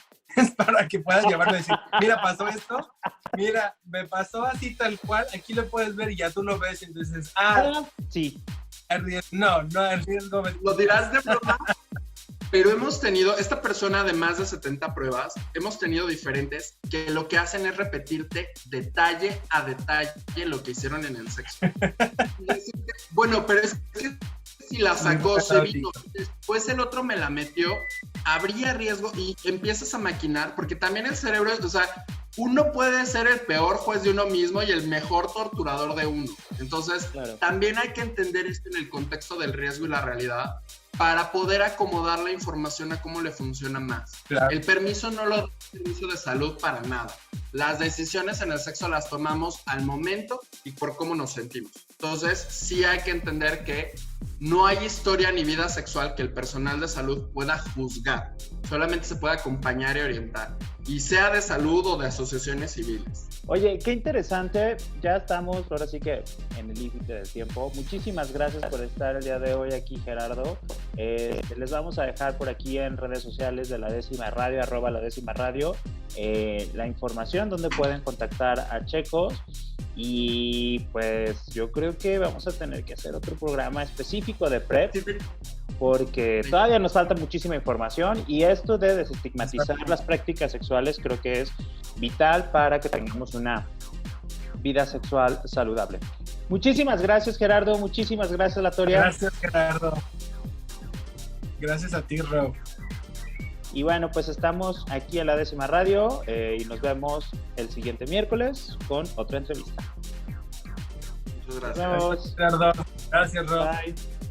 para que puedas llevarlo y decir, mira, pasó esto, mira, me pasó así tal cual, aquí lo puedes ver y ya tú lo ves y entonces, sí. El riesgo. Lo dirás de broma, pero hemos tenido, esta persona de más de 70 pruebas, hemos tenido diferentes que lo que hacen es repetirte detalle a detalle lo que hicieron en el sexo. Bueno, pero es que si la sacó, se vino, después el otro me la metió, habría riesgo y empiezas a maquinar, porque también el cerebro es, o sea, uno puede ser el peor juez de uno mismo y el mejor torturador de uno. Entonces, claro, también hay que entender esto en el contexto del riesgo y la realidad para poder acomodar la información a cómo le funciona más. Claro. El permiso no lo da el servicio de salud para nada. Las decisiones en el sexo las tomamos al momento y por cómo nos sentimos. Entonces, sí hay que entender que no hay historia ni vida sexual que el personal de salud pueda juzgar. Solamente se puede acompañar y orientar. Y sea de salud o de asociaciones civiles. Oye, qué interesante. Ya estamos, ahora sí que en el límite del tiempo. Muchísimas gracias por estar el día de hoy aquí, Gerardo. Les vamos a dejar por aquí en redes sociales de La Décima Radio, @LaDécimaRadio, la información donde pueden contactar a Checos. Y pues yo creo que vamos a tener que hacer otro programa específico de PrEP, porque todavía nos falta muchísima información y esto de desestigmatizar las prácticas sexuales creo que es vital para que tengamos una vida sexual saludable. Muchísimas gracias, Gerardo. Muchísimas gracias, Latoria. Gracias, Gerardo. Gracias a ti, Rob. Y bueno, pues estamos aquí en La Décima Radio y nos vemos el siguiente miércoles con otra entrevista. Muchas gracias. Gracias, Gerardo. Gracias, Rob. Bye.